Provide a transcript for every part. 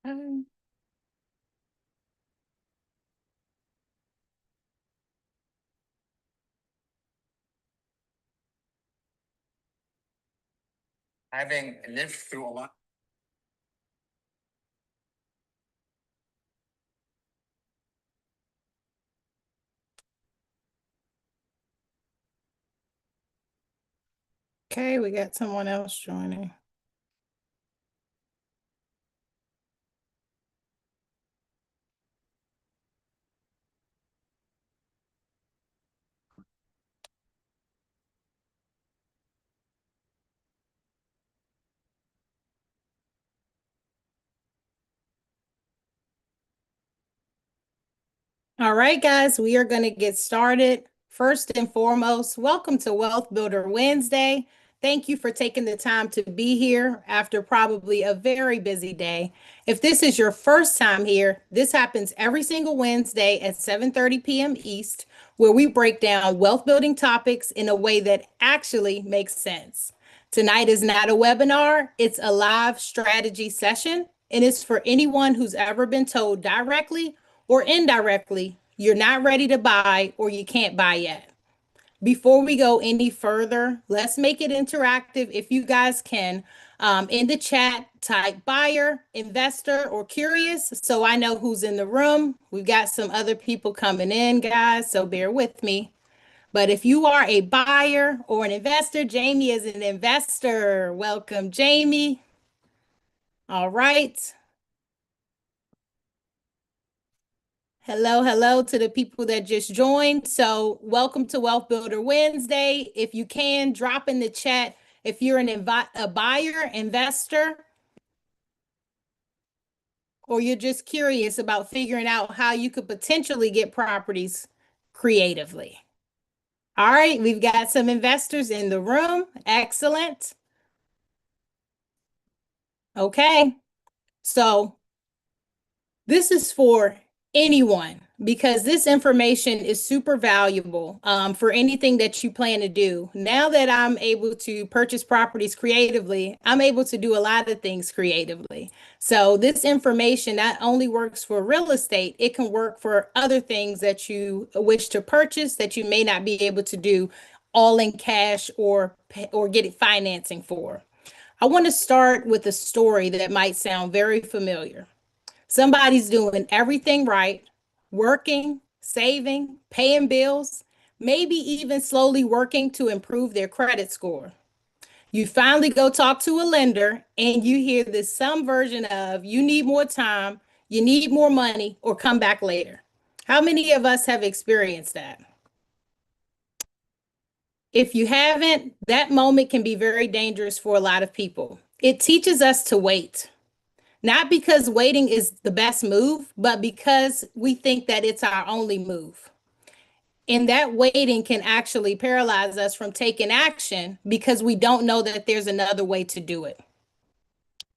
Um, Having lived through a lot. Okay, we got someone else joining. All right, guys, we are going to get started. First and foremost, welcome to Wealth Builder Wednesday. Thank you for taking the time to be here after probably a very busy day. If this is your first time here, this happens every single Wednesday at 7:30 p.m. East, where we break down wealth building topics in a way that actually makes sense. Tonight is not a webinar, it's a live strategy session, and it's for anyone who's ever been told directly or indirectly, you're not ready to buy or you can't buy yet. Before we go any further, let's make it interactive if you guys can. In the chat, type buyer, investor, or curious so I know who's in the room. We've got some other people coming in, guys, so bear with me. But if you are a buyer or an investor, Jamie is an investor. Welcome, Jamie. All right. Hello to the people that just joined. So, welcome to Wealth Builder Wednesday. If you can, drop in the chat if you're a buyer, investor, or you're just curious about figuring out how you could potentially get properties creatively. All right, we've got some investors in the room. Excellent. Okay, so this is for anyone because this information is super valuable for anything that you plan to do. Now that I'm able to purchase properties creatively, I'm able to do a lot of things creatively. So this information not only works for real estate, it can work for other things that you wish to purchase that you may not be able to do all in cash or get financing for. I want to start with a story that might sound very familiar. Somebody's doing everything right, working, saving, paying bills, maybe even slowly working to improve their credit score. You finally go talk to a lender and you hear this some version of you need more time, you need more money, or come back later. How many of us have experienced that? If you haven't, that moment can be very dangerous for a lot of people. It teaches us to wait. Not because waiting is the best move, but because we think that it's our only move. And that waiting can actually paralyze us from taking action because we don't know that there's another way to do it.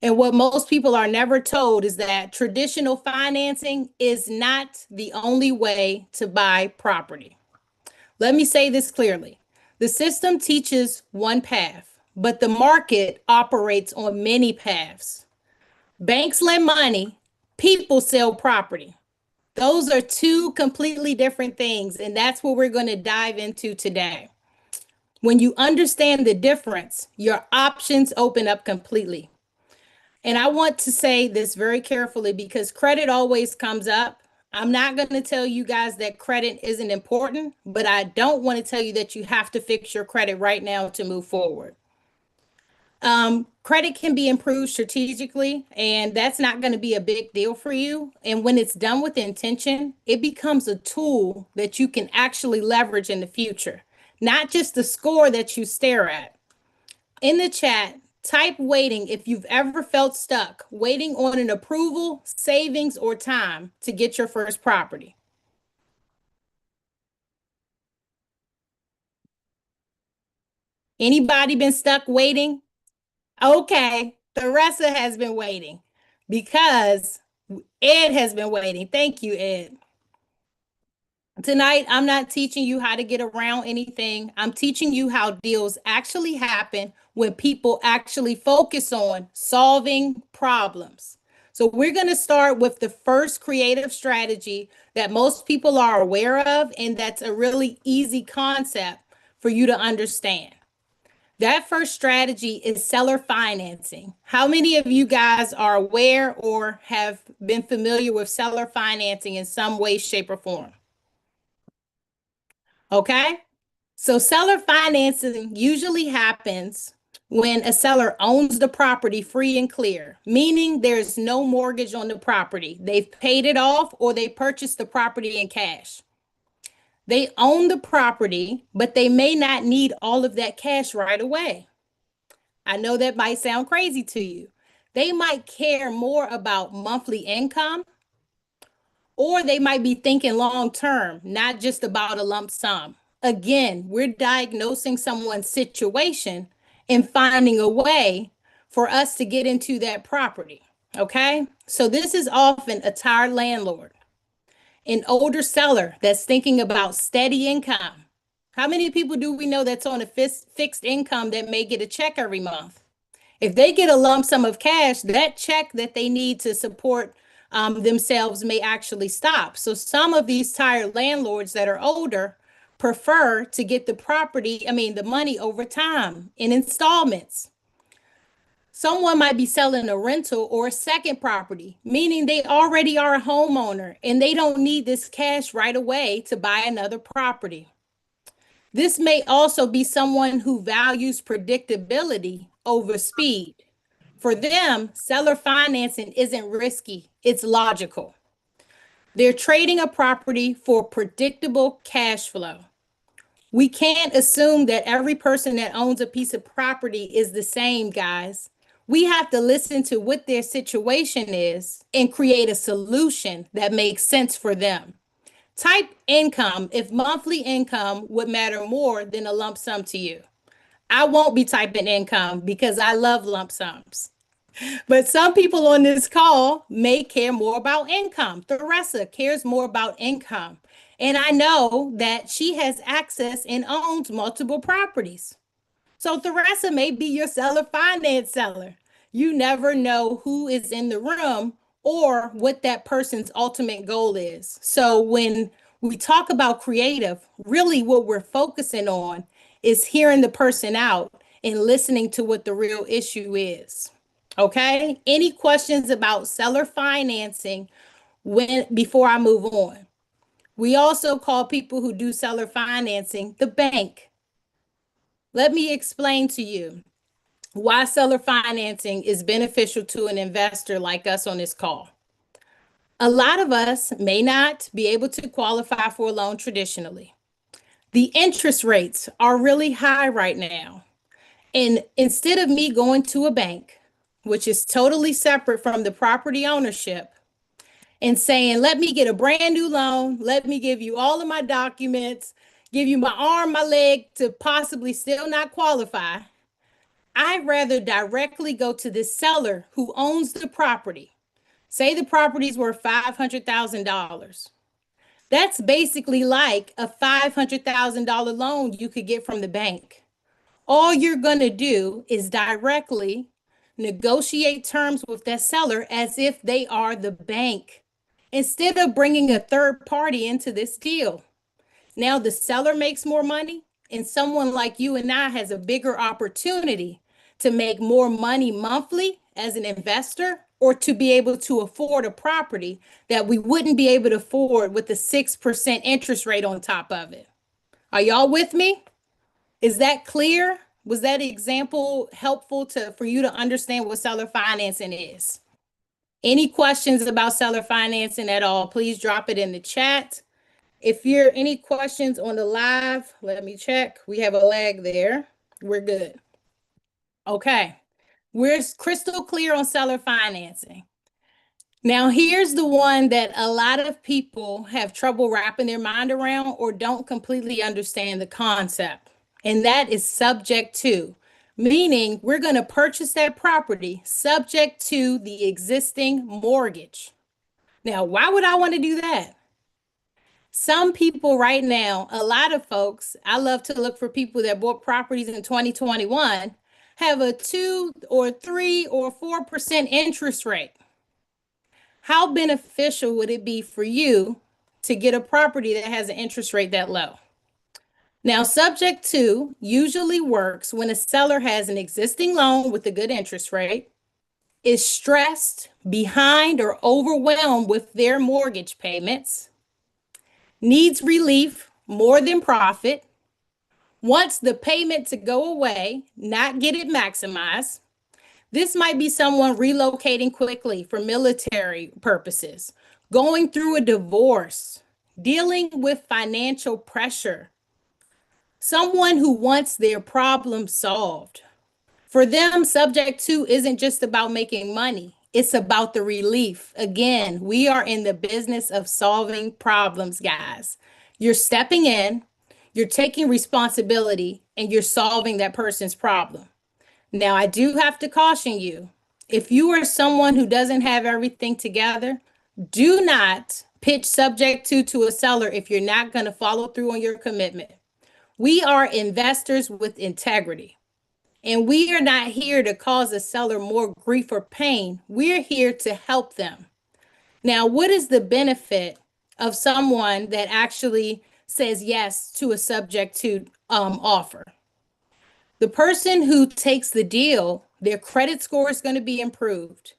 And what most people are never told is that traditional financing is not the only way to buy property. Let me say this clearly. The system teaches one path, but the market operates on many paths. Banks lend money, people sell property. Those are two completely different things, and that's what we're going to dive into today. When you understand the difference, your options open up completely. And I want to say this very carefully because credit always comes up. I'm not going to tell you guys that credit isn't important, but I don't want to tell you that you have to fix your credit right now to move forward. Credit can be improved strategically, and that's not going to be a big deal for you. And when it's done with intention, it becomes a tool that you can actually leverage in the future, not just the score that you stare at. In the chat, type waiting if you've ever felt stuck, waiting on an approval, savings, or time to get your first property. Anybody been stuck waiting? Okay, Theresa has been waiting because Ed has been waiting. Thank you, Ed. Tonight, I'm not teaching you how to get around anything. I'm teaching you how deals actually happen when people actually focus on solving problems. So we're going to start with the first creative strategy that most people are aware of, and that's a really easy concept for you to understand. That first strategy is seller financing. How many of you guys are aware or have been familiar with seller financing in some way, shape, or form? Okay. So seller financing usually happens when a seller owns the property free and clear, meaning there's no mortgage on the property. They've paid it off or they purchased the property in cash. They own the property, but they may not need all of that cash right away. I know that might sound crazy to you. They might care more about monthly income, or they might be thinking long term, not just about a lump sum. Again, we're diagnosing someone's situation and finding a way for us to get into that property. Okay. So this is often a tired landlord, an older seller that's thinking about steady income. How many people do we know that's on a fixed income that may get a check every month? If they get a lump sum of cash, that check that they need to support themselves may actually stop. So some of these tired landlords that are older prefer to get the money over time in installments. Someone might be selling a rental or a second property, meaning they already are a homeowner and they don't need this cash right away to buy another property. This may also be someone who values predictability over speed. For them, seller financing isn't risky, it's logical. They're trading a property for predictable cash flow. We can't assume that every person that owns a piece of property is the same, guys. We have to listen to what their situation is and create a solution that makes sense for them. Type income if monthly income would matter more than a lump sum to you. I won't be typing income because I love lump sums. But some people on this call may care more about income. Theresa cares more about income. And I know that she has access and owns multiple properties. So Theresa may be your seller finance seller. You never know who is in the room or what that person's ultimate goal is. So when we talk about creative, really what we're focusing on is hearing the person out and listening to what the real issue is. Okay? Any questions about seller financing before I move on? We also call people who do seller financing the bank. Let me explain to you why seller financing is beneficial to an investor like us on this call. A lot of us may not be able to qualify for a loan traditionally. The interest rates are really high right now. And instead of me going to a bank, which is totally separate from the property ownership, and saying, let me get a brand new loan, let me give you all of my documents, give you my arm, my leg to possibly still not qualify, I'd rather directly go to the seller who owns the property. Say the property's worth $500,000. That's basically like a $500,000 loan you could get from the bank. All you're going to do is directly negotiate terms with that seller as if they are the bank, instead of bringing a third party into this deal. Now the seller makes more money, and someone like you and I has a bigger opportunity to make more money monthly as an investor, or to be able to afford a property that we wouldn't be able to afford with the 6% interest rate on top of it. Are y'all with me? Is that clear? Was that example helpful for you to understand what seller financing is? Any questions about seller financing at all, please drop it in the chat. If you're any questions on the live, let me check. We have a lag there. We're good. Okay. We're crystal clear on seller financing. Now, here's the one that a lot of people have trouble wrapping their mind around or don't completely understand the concept. And that is subject to, meaning we're going to purchase that property subject to the existing mortgage. Now, why would I want to do that? Some people right now, a lot of folks, I love to look for people that bought properties in 2021, have a 2 or 3 or 4% interest rate. how beneficial would it be for you to get a property that has an interest rate that low? Now, subject to usually works when a seller has an existing loan with a good interest rate, is stressed, behind, or overwhelmed with their mortgage payments, needs relief more than profit, wants the payment to go away, not get it maximized. This might be someone relocating quickly for military purposes, going through a divorce, dealing with financial pressure, someone who wants their problem solved. For them, subject to isn't just about making money, it's about the relief. Again, we are in the business of solving problems, guys. You're stepping in, you're taking responsibility, and you're solving that person's problem. Now, I do have to caution you, if you are someone who doesn't have everything together, do not pitch subject to a seller if you're not going to follow through on your commitment. We are investors with integrity, and we are not here to cause a seller more grief or pain. We're here to help them. Now, what is the benefit of someone that actually says yes to a subject to offer? The person who takes the deal, their credit score is going to be improved.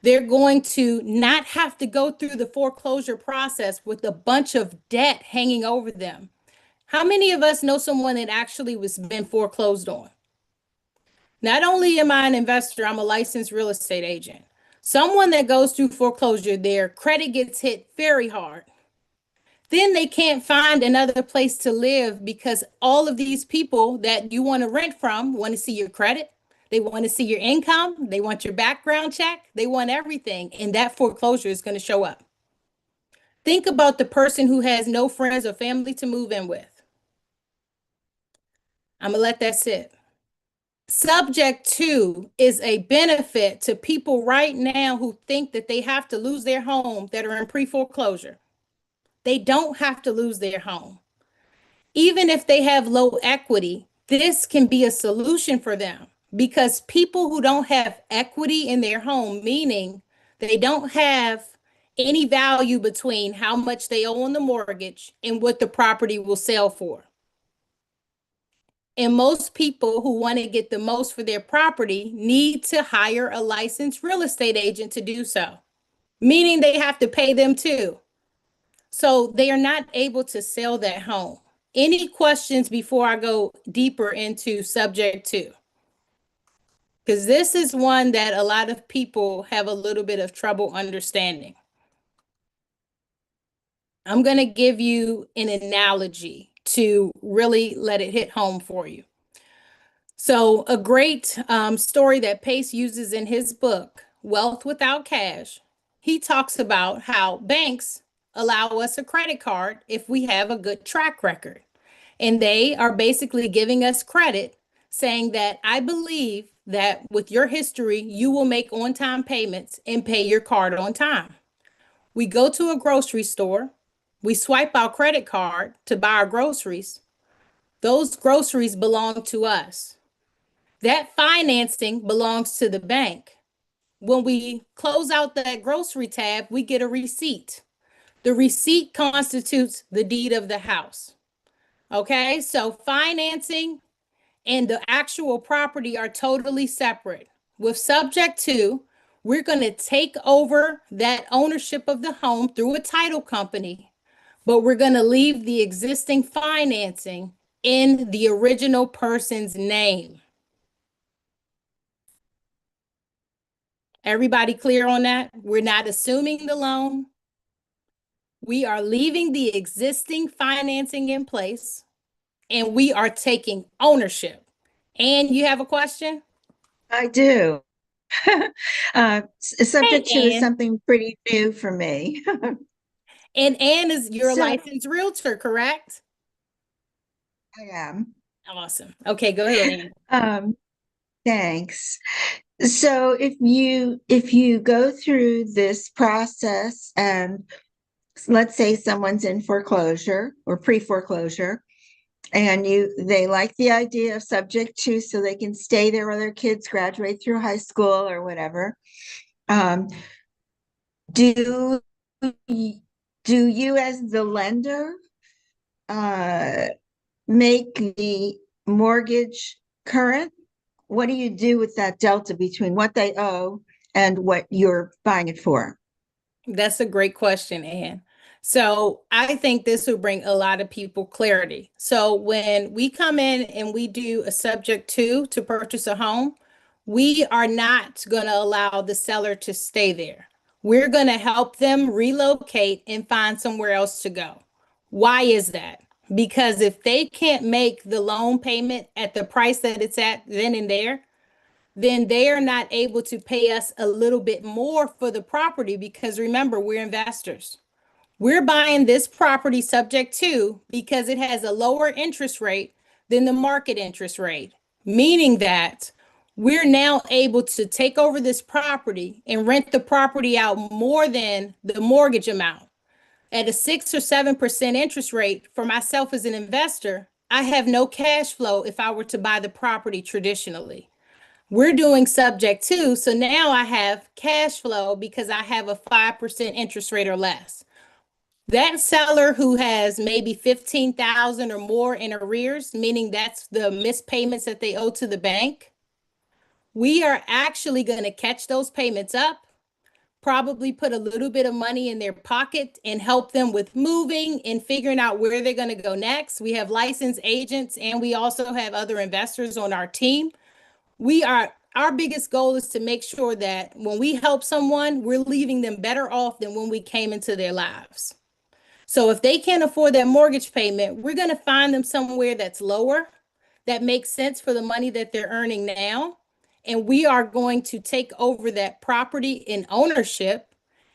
They're going to not have to go through the foreclosure process with a bunch of debt hanging over them. How many of us know someone that actually was been foreclosed on? Not only am I an investor, I'm a licensed real estate agent. Someone that goes through foreclosure, their credit gets hit very hard. Then they can't find another place to live because all of these people that you want to rent from want to see your credit. They want to see your income. They want your background check. They want everything. And that foreclosure is going to show up. Think about the person who has no friends or family to move in with. I'm going to let that sit. Subject to is a benefit to people right now who think that they have to lose their home that are in pre-foreclosure. They don't have to lose their home. Even if they have low equity, this can be a solution for them, because people who don't have equity in their home, meaning they don't have any value between how much they owe on the mortgage and what the property will sell for. And most people who want to get the most for their property need to hire a licensed real estate agent to do so, meaning they have to pay them too. So they are not able to sell that home. Any questions before I go deeper into subject to? Because this is one that a lot of people have a little bit of trouble understanding. I'm going to give you an analogy to really let it hit home for you. So a great story that Pace uses in his book, Wealth Without Cash, he talks about how banks allow us a credit card if we have a good track record. And they are basically giving us credit, saying that I believe that with your history, you will make on-time payments and pay your card on time. We go to a grocery store, we swipe our credit card to buy our groceries. Those groceries belong to us. That financing belongs to the bank. When we close out that grocery tab, we get a receipt. The receipt constitutes the deed of the house. Okay, so financing and the actual property are totally separate. With subject to, we're going to take over that ownership of the home through a title company, but we're going to leave the existing financing in the original person's name. Everybody clear on that? We're not assuming the loan. We are leaving the existing financing in place, and we are taking ownership. And you have a question? I do. Subject to is Ann. something pretty new for me. And Ann is your So- licensed realtor, correct? I am. Awesome. Okay, go ahead, Ann. Thanks. So if you go through this process and let's say someone's in foreclosure or pre-foreclosure, and they like the idea of subject to so they can stay there while their kids graduate through high school or whatever. do do you as the lender make the mortgage current? What do you do with that delta between what they owe and what you're buying it for? That's a great question, Anne. So I think this will bring a lot of people clarity. So when we come in and we do a subject to purchase a home, we are not going to allow the seller to stay there. We're going to help them relocate and find somewhere else to go. Why is that? Because if they can't make the loan payment at the price that it's at then and there, then they are not able to pay us a little bit more for the property because remember, we're investors. We're buying this property subject to because it has a lower interest rate than the market interest rate, meaning that we're now able to take over this property and rent the property out more than the mortgage amount. At a 6 or 7% interest rate for myself as an investor, I have no cash flow if I were to buy the property traditionally. We're doing subject to, so now I have cash flow because I have a 5% interest rate or less. That seller who has maybe 15,000 or more in arrears, meaning that's the missed payments that they owe to the bank, we are actually going to catch those payments up, probably put a little bit of money in their pocket and help them with moving and figuring out where they're going to go next. We have licensed agents and we also have other investors on our team. Our biggest goal is to make sure that when we help someone, we're leaving them better off than when we came into their lives. So if they can't afford that mortgage payment, we're going to find them somewhere that's lower, that makes sense for the money that they're earning now. And we are going to take over that property in ownership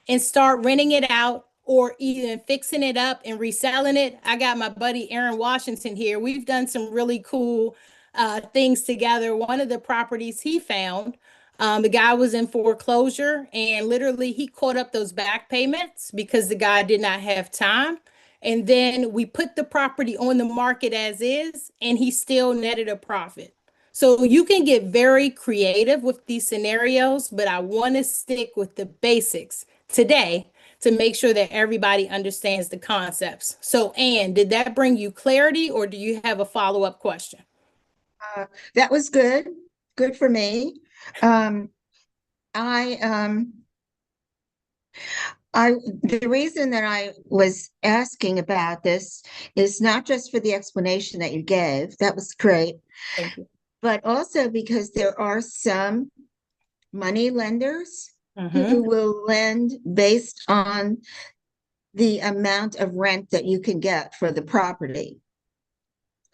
and start renting it out or even fixing it up and reselling it. I got my buddy Aaron Washington here. We've done some really cool things together. One of the properties he found, the guy was in foreclosure and literally he caught up those back payments because the guy did not have time. And then we put the property on the market as is, and he still netted a profit. So you can get very creative with these scenarios, but I want to stick with the basics today to make sure that everybody understands the concepts. So, Anne, did that bring you clarity or do you have a follow-up question? That was good. Good for me. Um, I the reason that I was asking about this is not just for the explanation that you gave, that was great, Thank you. but also because there are some money lenders who Mhm. will lend based on the amount of rent that you can get for the property.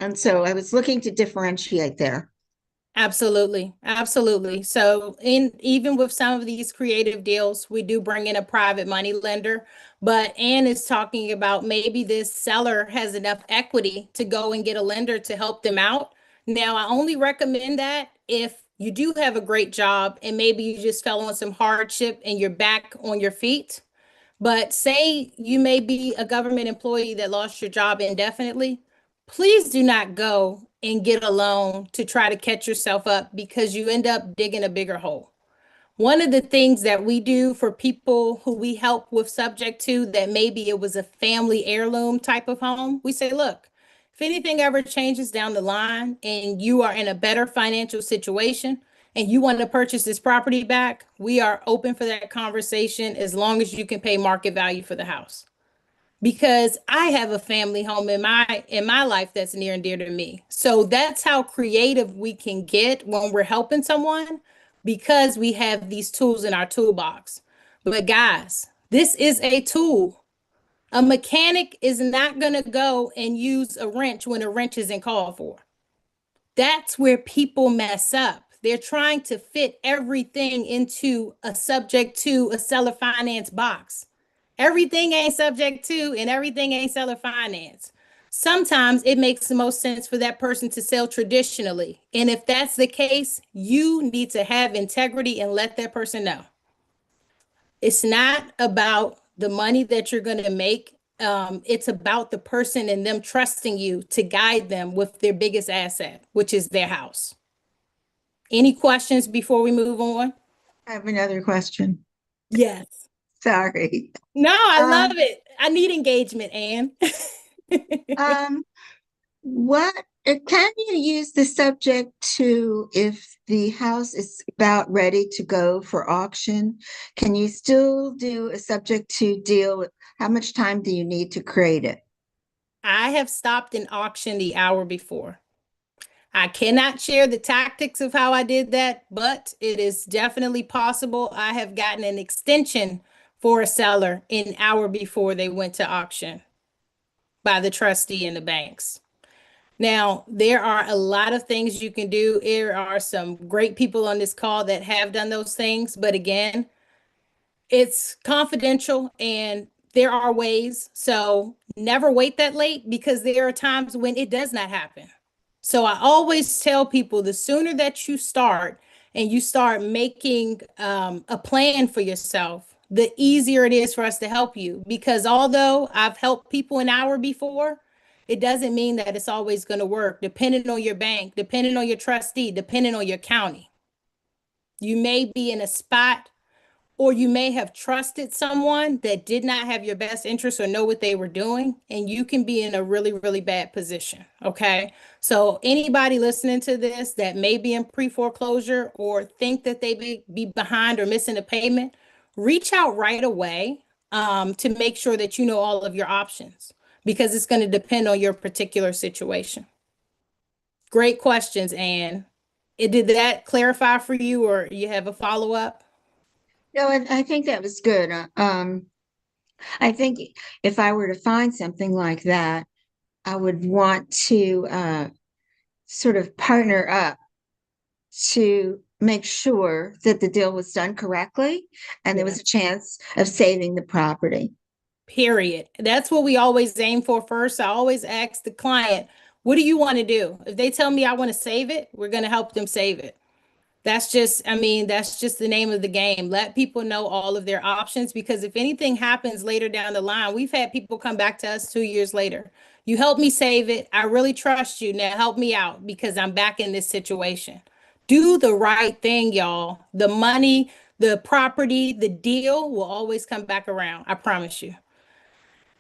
And so I was looking to differentiate there. Absolutely. Absolutely. So in even with some of these creative deals, we do bring in a private money lender, but Ann is talking about maybe this seller has enough equity to go and get a lender to help them out. Now, I only recommend that if you do have a great job and maybe you just fell on some hardship and you're back on your feet. But say you may be a government employee that lost your job indefinitely, please do not go and get a loan to try to catch yourself up because you end up digging a bigger hole. One of the things that we do for people who we help with subject to that maybe it was a family heirloom type of home, we say, look, if anything ever changes down the line and you are in a better financial situation and you want to purchase this property back, we are open for that conversation as long as you can pay market value for the house because I have a family home in my life that's near and dear to me. So that's how creative we can get when we're helping someone because we have these tools in our toolbox. But guys, this is a tool. A mechanic is not going to go and use a wrench when a wrench isn't called for. That's where people mess up. They're trying to fit everything into a subject to a seller finance box. Everything ain't subject to and everything ain't seller finance. Sometimes it makes the most sense for that person to sell traditionally. And if that's the case, you need to have integrity and let that person know. It's not about the money that you're going to make. It's about the person and them trusting you to guide them with their biggest asset, which is their house. Any questions before we move on? I have another question. Yes. Sorry. No, I love Um, it. I need engagement, Anne. um, what can you use the subject to if the house is about ready to go for auction? Can you still do a subject to deal with how much time do you need to create it? I have stopped an auction the hour before. I cannot share the tactics of how I did that, but it is definitely possible. I have gotten an extension for a seller an hour before they went to auction by the trustee and the banks. Now, there are a lot of things you can do. There are some great people on this call that have done those things, but again, it's confidential and there are ways. So never wait that late because there are times when it does not happen. So I always tell people the sooner that you start and you start making a plan for yourself, the easier it is for us to help you. Because although I've helped people an hour before, it doesn't mean that it's always going to work, depending on your bank, depending on your trustee, depending on your county. You may be in a spot or you may have trusted someone that did not have your best interest or know what they were doing, and you can be in a really, really bad position. Okay. So, anybody listening to this that may be in pre foreclosure or think that they be behind or missing a payment, reach out right away to make sure that you know all of your options because it's going to depend on your particular situation. Great questions, Anne. Did that clarify for you, or you have a follow up? No, I think that was good. I think if I were to find something like that, I would want to sort of partner up to make sure that the deal was done correctly and there Yeah. was a chance of saving the property. Period. That's what we always aim for first. I always ask the client, what do you want to do? If they tell me I want to save it, we're going to help them save it. That's just the name of the game. Let people know all of their options because if anything happens later down the line, we've had people come back to us 2 years later. You helped me save it. I really trust you. Now help me out because I'm back in this situation. Do the right thing, y'all. The money, the property, the deal will always come back around. I promise you.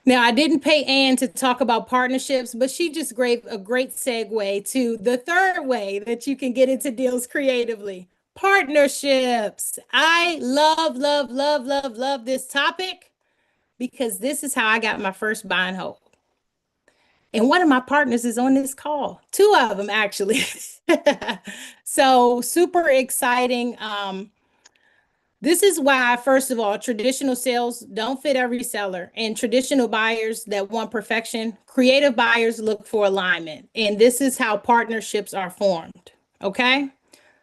Now, I didn't pay Ann to talk about partnerships, but she just gave a great segue to the third way that you can get into deals creatively. Partnerships. I love, love, love, love, love this topic because this is how I got my first buy and hold. And one of my partners is on this call, two of them actually. So super exciting. This is why, first of all, traditional sales don't fit every seller, and traditional buyers that want perfection, creative buyers look for alignment. And this is how partnerships are formed. Okay.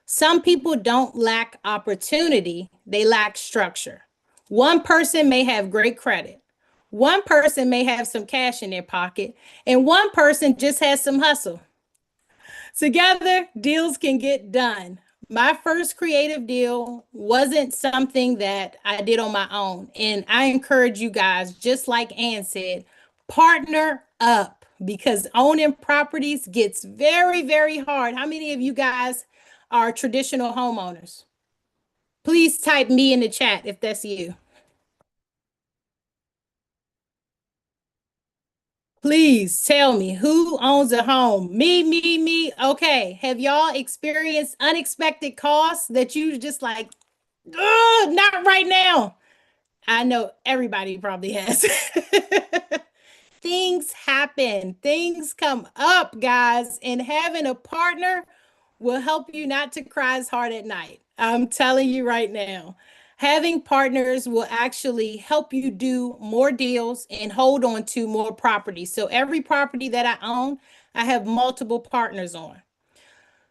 Some people don't lack opportunity, they lack structure. One person may have great credit, one person may have some cash in their pocket, and one person just has some hustle. Together, deals can get done. My first creative deal wasn't something that I did on my own. And I encourage you guys, just like Ann said, partner up because owning properties gets very, very hard. How many of you guys are traditional homeowners? Please type me in the chat if that's you. Please tell me who owns a home? Me, me, me. Okay. Have y'all experienced unexpected costs that you just like, oh, not right now? I know everybody probably has. Things happen, things come up, guys, and having a partner will help you not to cry as hard at night. I'm telling you right now. Having partners will actually help you do more deals and hold on to more properties. So every property that I own, I have multiple partners on.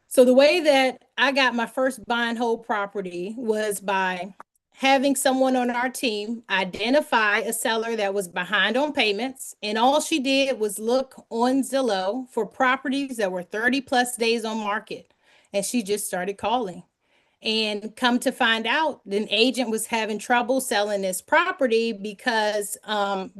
So the way that I got my first buy and hold property was by having someone on our team identify a seller that was behind on payments. And all she did was look on Zillow for properties that were 30 plus days on market. And she just started calling. And come to find out, an agent was having trouble selling this property because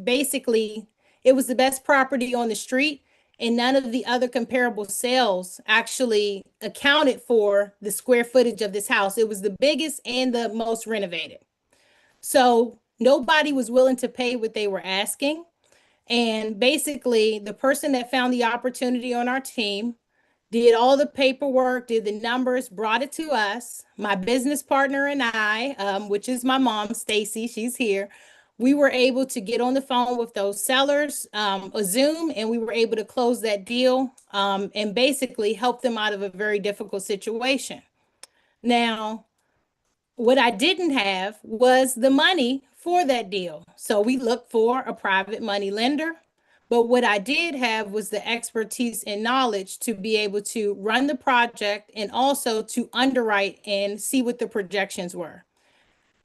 basically it was the best property on the street, and none of the other comparable sales actually accounted for the square footage of this house. It was the biggest and the most renovated. So Nobody was willing to pay what they were asking. And basically, the person that found the opportunity on our team did all the paperwork, did the numbers, brought it to us. My business partner and I, which is my mom, Stacy, she's here. We were able to get on the phone with those sellers, a Zoom, and we were able to close that deal, and basically help them out of a very difficult situation. Now, what I didn't have was the money for that deal. So we looked for a private money lender. But what I did have was the expertise and knowledge to be able to run the project and also to underwrite and see what the projections were.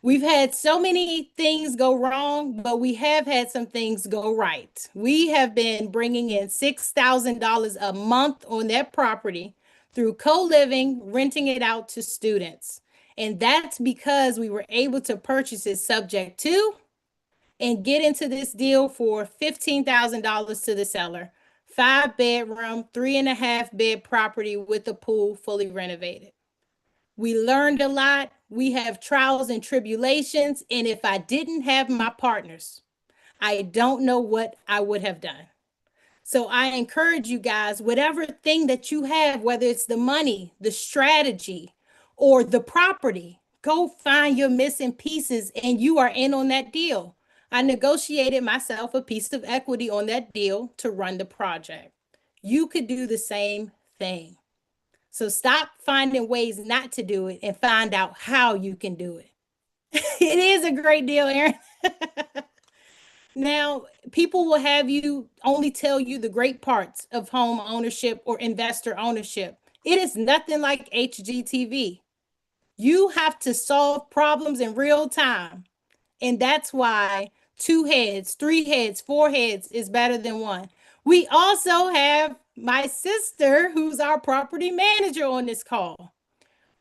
We've had so many things go wrong, but we have had some things go right. We have been bringing in $6,000 a month on that property through co-living, renting it out to students. And that's because we were able to purchase it subject to and get into this deal for $15,000 to the seller. 5 bedroom, 3.5 bed property with a pool fully renovated. We learned a lot. We have trials and tribulations. And if I didn't have my partners, I don't know what I would have done. So I encourage you guys, whatever thing that you have, whether it's the money, the strategy, or the property, go find your missing pieces and you are in on that deal. I negotiated myself a piece of equity on that deal to run the project. You could do the same thing. So stop finding ways not to do it and find out how you can do it. It is a great deal, Aaron. Now, people will have you only tell you the great parts of home ownership or investor ownership. It is nothing like HGTV. You have to solve problems in real time. And that's why 2 heads, 3 heads, 4 heads is better than one. We also have my sister, who's our property manager, on this call.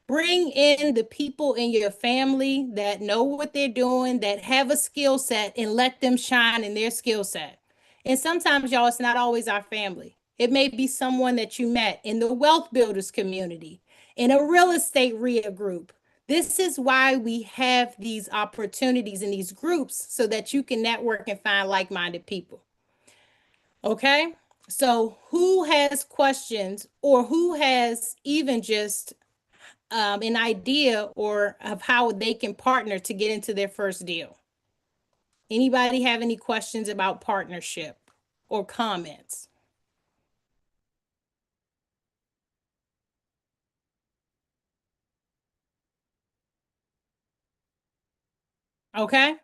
Bring in the people in your family that know what they're doing, that have a skill set, and let them shine in their skill set. And sometimes, y'all, it's not always our family. It may be someone that you met in the wealth builders community, in a real estate RIA group. This is why we have these opportunities in these groups so that you can network and find like-minded people. Okay? So who has questions or who has even just an idea or of how they can partner to get into their first deal? Anybody have any questions about partnership or comments? Okay.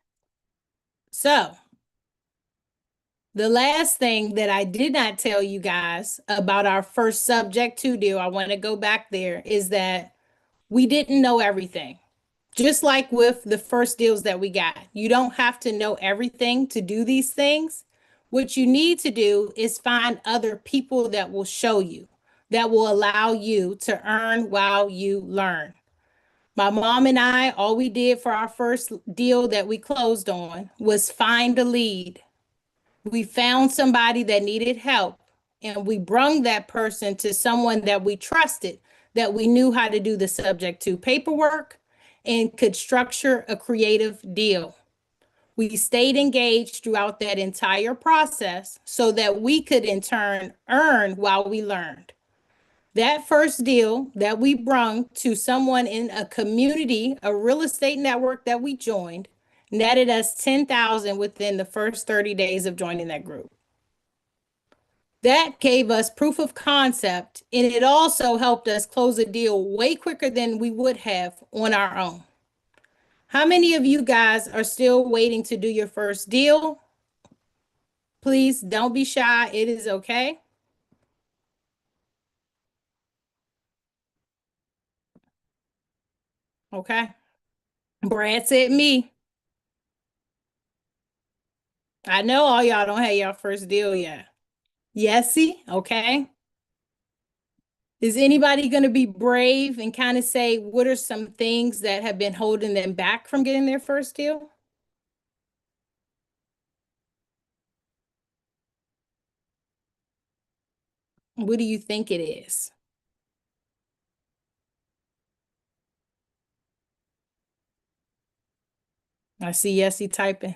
So the last thing that I did not tell you guys about our first subject to deal, I want to go back there, is that we didn't know everything. Just like with the first deals that we got, you don't have to know everything to do these things. What you need to do is find other people that will show you, that will allow you to earn while you learn. My mom and I, all we did for our first deal that we closed on was find a lead. We found somebody that needed help and we brung that person to someone that we trusted, that we knew how to do the subject to paperwork and could structure a creative deal. We stayed engaged throughout that entire process so that we could in turn earn while we learned. That first deal that we brung to someone in a community, a real estate network that we joined, netted us 10,000 within the first 30 days of joining that group. That gave us proof of concept, and it also helped us close a deal way quicker than we would have on our own. How many of you guys are still waiting to do your first deal? Please don't be shy. It is okay. Okay. Brad said me. I know all y'all don't have your first deal yet. Yesy, okay. Is anybody going to be brave and kind of say what are some things that have been holding them back from getting their first deal? What do you think it is? I see Yessie typing.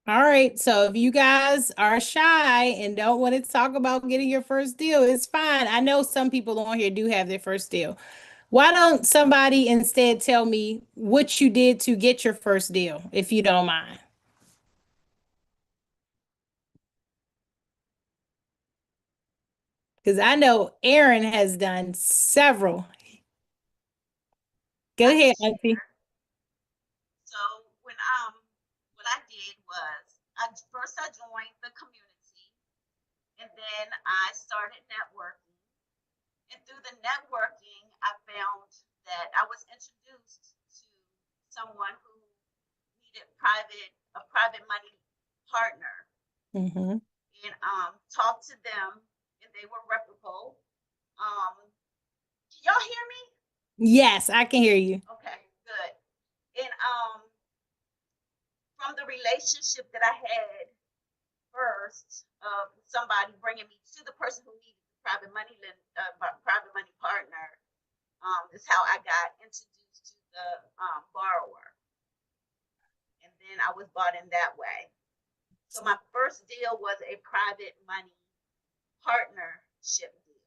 All right. So if you guys are shy and don't want to talk about getting your first deal, it's fine. I know some people on here do have their first deal. Why don't somebody instead tell me what you did to get your first deal, if you don't mind? Because I know Aaron has done several. Go ahead, Auntie. So when what I did was I joined the community, and then I started networking. And through the networking, I found that I was introduced to someone who needed a private money partner, Mm-hmm. and talked to them, and they were reputable. Can y'all hear me? Yes, I can hear you. Okay, good. And from the relationship that I had first of somebody bringing me to the person who needed the private money partner, is how I got introduced to the borrower, and then I was bought in that way. So my first deal was a private money partnership deal.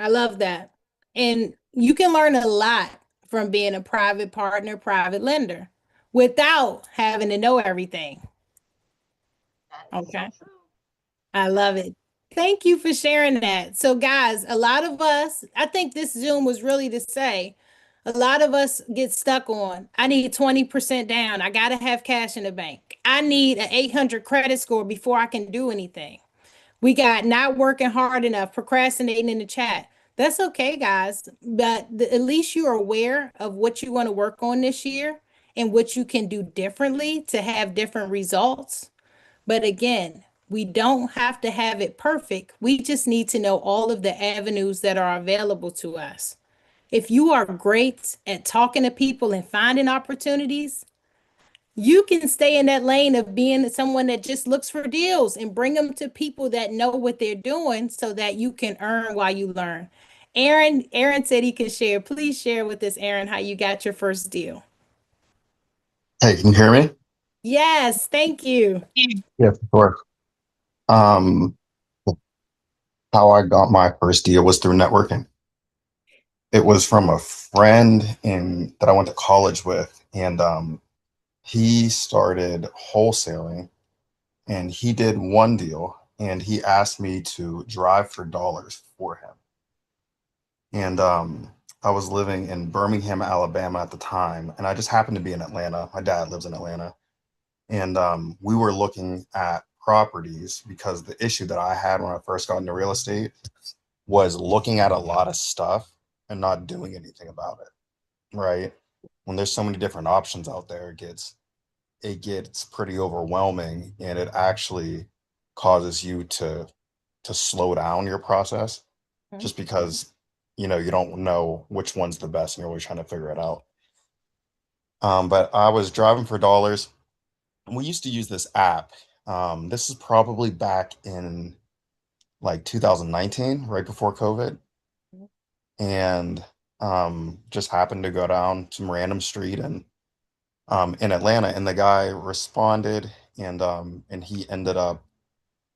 I love that. And you can learn a lot from being a private partner, private lender without having to know everything. That is so Okay. true. I love it. Thank you for sharing that. So, guys, a lot of us, I think this Zoom was really to say, a lot of us get stuck on, I need 20% down. I got to have cash in the bank. I need an 800 credit score before I can do anything. We got not working hard enough, procrastinating in the chat. That's okay, guys. But at least you are aware of what you want to work on this year and what you can do differently to have different results. But again, we don't have to have it perfect. We just need to know all of the avenues that are available to us. If you are great at talking to people and finding opportunities, you can stay in that lane of being someone that just looks for deals and bring them to people that know what they're doing so that you can earn while you learn. Aaron said he could share. Please share with us, Aaron, how you got your first deal. Hey, can you hear me? Yes, thank you. Yeah, of course. Um, how I got my first deal was through networking. It was from a friend in that I went to college with, and he started wholesaling, and he did one deal, and he asked me to drive for dollars for him. And I was living in Birmingham, Alabama at the time, and I just happened to be in Atlanta. My dad lives in Atlanta. And we were looking at properties because the issue that I had when I first got into real estate was looking at a lot of stuff and not doing anything about it, right? When there's so many different options out there, it gets pretty overwhelming, and it actually causes you to slow down your process Mhm. just because you don't know which one's the best and you're always trying to figure it out. But I was driving for dollars. We used to use this app. This is probably back in like 2019, right before COVID, and just happened to go down some random street and in Atlanta, and the guy responded, and he ended up,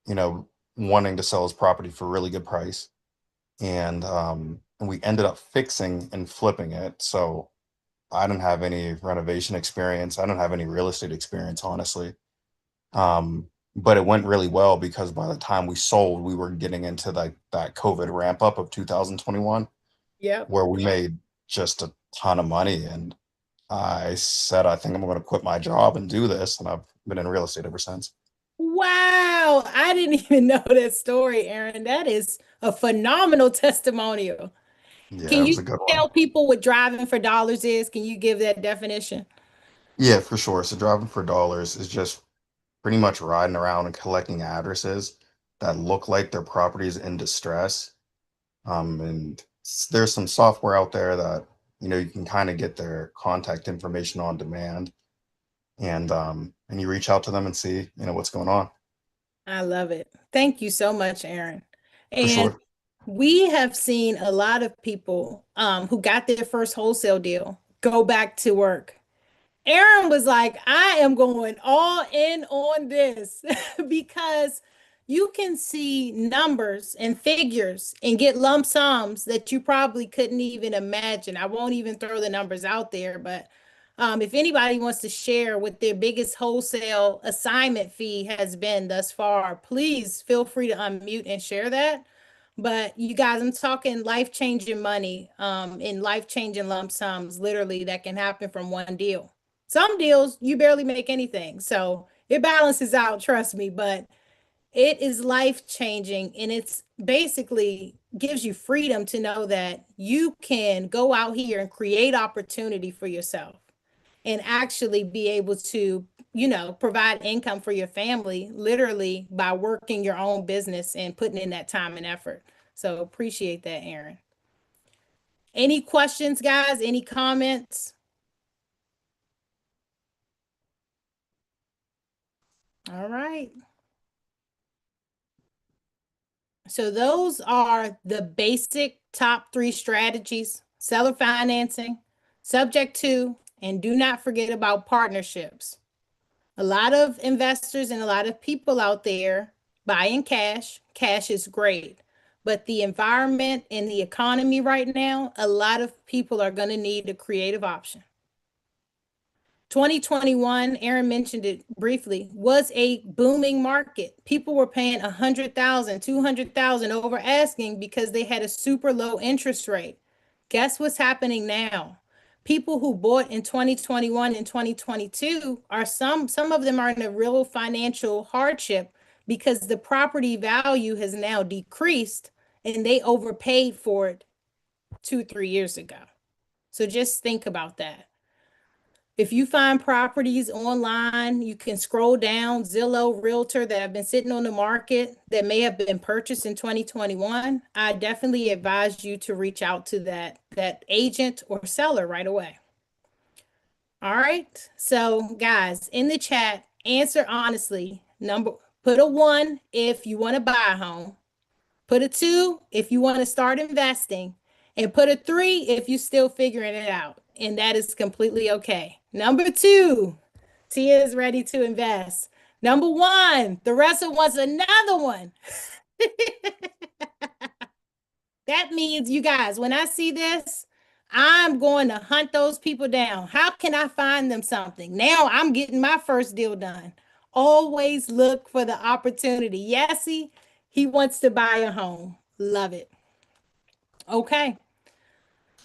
you know, wanting to sell his property for a really good price, and we ended up fixing and flipping it. So I didn't have any renovation experience. I didn't have any real estate experience, honestly. But it went really well because by the time we sold, we were getting into that COVID ramp up of 2021, Yep. where we made just a ton of money. And I said, I think I'm going to quit my job and do this. And I've been in real estate ever since. Wow, I didn't even know that story, Aaron. That is a phenomenal testimonial. Yeah, Can it was you a good one. tell people what driving for dollars is? Can you give that definition? Yeah, for sure. So driving for dollars is just pretty much riding around and collecting addresses that look like their property is in distress. And there's some software out there that you can kind of get their contact information on demand, and you reach out to them and see, what's going on. I love it. Thank you so much, Aaron. For And sure. we have seen a lot of people who got their first wholesale deal go back to work. Aaron was like, I am going all in on this because you can see numbers and figures and get lump sums that you probably couldn't even imagine. I won't even throw the numbers out there, but if anybody wants to share what their biggest wholesale assignment fee has been thus far, please feel free to unmute and share that. But you guys, I'm talking life-changing money, and life-changing lump sums, literally, that can happen from one deal. Some deals you barely make anything, so it balances out, trust me, but it is life-changing, and it's basically gives you freedom to know that you can go out here and create opportunity for yourself and actually be able to, provide income for your family literally by working your own business and putting in that time and effort. So appreciate that, Aaron. Any questions, guys? Any comments? All right. So those are the basic top 3 strategies: seller financing, subject to, and do not forget about partnerships. A lot of investors and a lot of people out there buying cash. Cash is great, but the environment and the economy right now, a lot of people are going to need a creative option. 2021, Aaron mentioned it briefly, was a booming market. People were paying 100,000, 200,000 over asking because they had a super low interest rate. Guess what's happening now? People who bought in 2021 and 2022 are some of them are in a real financial hardship because the property value has now decreased and they overpaid for it 2-3 years ago. So just think about that. If you find properties online, you can scroll down Zillow, Realtor that have been sitting on the market that may have been purchased in 2021. I definitely advise you to reach out to that agent or seller right away. All right. So guys, in the chat, answer honestly. Put a 1 if you want to buy a home. Put a 2 if you want to start investing, and put a 3 if you're still figuring it out. And that is completely okay. Number 2, Tia is ready to invest. Number 1, the rest wants another one. That means, you guys, when I see this, I'm going to hunt those people down. How can I find them something? Now I'm getting my first deal done. Always look for the opportunity. Yesy, he wants to buy a home. Love it. Okay.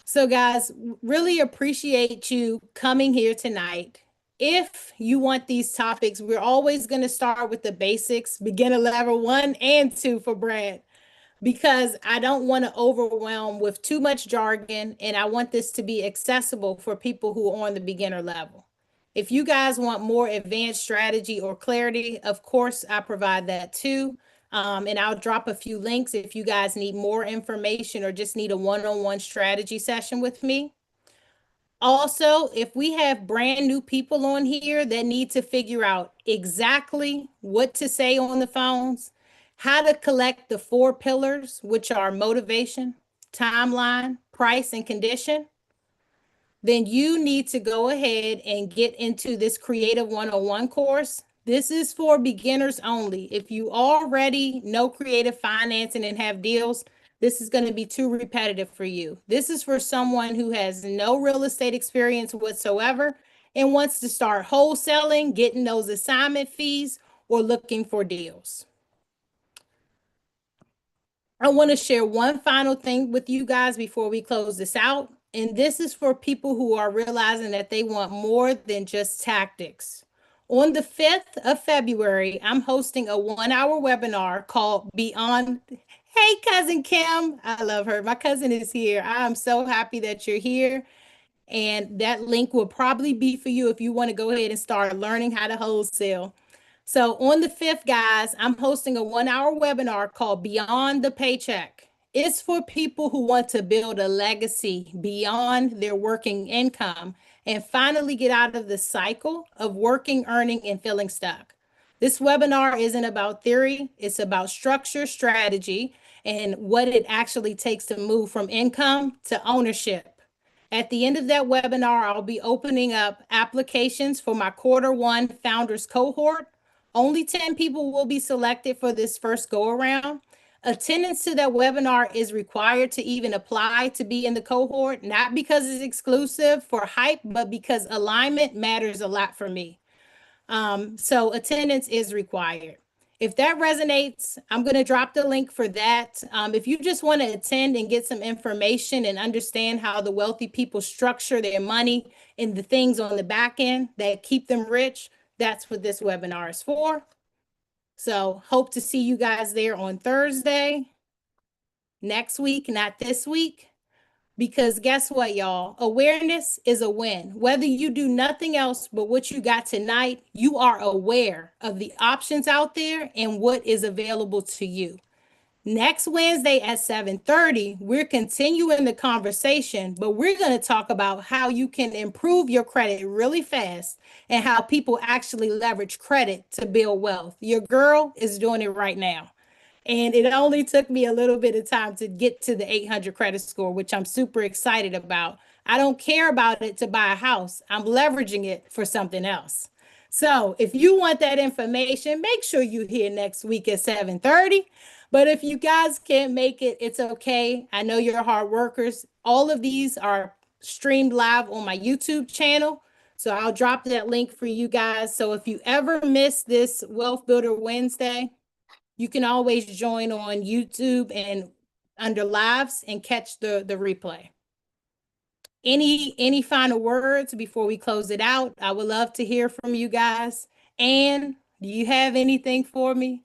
So guys, really appreciate you coming here tonight. If you want these topics, we're always going to start with the basics, beginner level 1 and 2 for Brad, because I don't want to overwhelm with too much jargon, and I want this to be accessible for people who are on the beginner level. If you guys want more advanced strategy or clarity, of course, I provide that too. And I'll drop a few links if you guys need more information or just need a one-on-one strategy session with me. Also, if we have brand new people on here that need to figure out exactly what to say on the phones, how to collect the 4 pillars, which are motivation, timeline, price, and condition, then you need to go ahead and get into this Creative 101 course. This is for beginners only. If you already know creative financing and have deals, this is going to be too repetitive for you. This is for someone who has no real estate experience whatsoever and wants to start wholesaling, getting those assignment fees, or looking for deals. I want to share one final thing with you guys before we close this out. And this is for people who are realizing that they want more than just tactics. On the 5th of February, I'm hosting a 1-hour webinar called Beyond. Hey, cousin Kim. I love her. My cousin is here. I'm so happy that you're here. And that link will probably be for you if you want to go ahead and start learning how to wholesale. So on the 5th, guys, I'm hosting a 1-hour webinar called Beyond the Paycheck. It's for people who want to build a legacy beyond their working income and finally get out of the cycle of working, earning, and feeling stuck. This webinar isn't about theory, it's about structure, strategy, and what it actually takes to move from income to ownership. At the end of that webinar, I'll be opening up applications for my Q1 founders cohort. Only 10 people will be selected for this first go around. Attendance to that webinar is required to even apply to be in the cohort, not because it's exclusive for hype, but because alignment matters a lot for me. So attendance is required. If that resonates, I'm going to drop the link for that. If you just want to attend and get some information and understand how the wealthy people structure their money and the things on the back end that keep them rich, that's what this webinar is for. So hope to see you guys there on Thursday, next week, not this week. Because guess what, y'all? Awareness is a win. Whether you do nothing else but what you got tonight, you are aware of the options out there and what is available to you. Next Wednesday at 7:30, we're continuing the conversation, but we're going to talk about how you can improve your credit really fast and how people actually leverage credit to build wealth. Your girl is doing it right now. And it only took me a little bit of time to get to the 800 credit score, which I'm super excited about. I don't care about it to buy a house. I'm leveraging it for something else. So if you want that information, make sure you're here next week at 7:30. But if you guys can't make it, it's okay. I know you're hard workers. All of these are streamed live on my YouTube channel. So I'll drop that link for you guys. So if you ever miss this Wealth Builder Wednesday, you can always join on YouTube and under lives and catch the replay. Any final words before we close it out? I would love to hear from you guys. And do you have anything for me?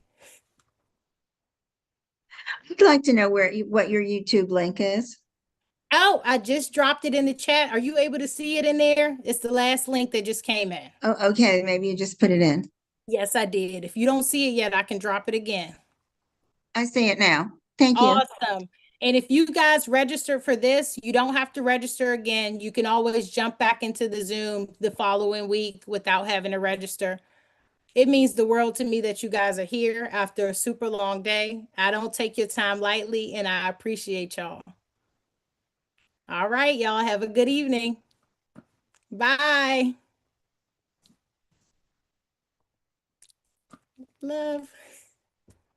I'd like to know what your YouTube link is. Oh, I just dropped it in the chat. Are you able to see it in there? It's the last link that just came in. Oh, okay. Maybe you just put it in. Yes, I did. If you don't see it yet, I can drop it again. I see it now. Thank you. Awesome. And if you guys register for this, you don't have to register again. You can always jump back into the Zoom the following week without having to register. It means the world to me that you guys are here after a super long day. I don't take your time lightly, and I appreciate y'all. All right, y'all have a good evening. Bye. Love.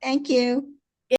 Thank you.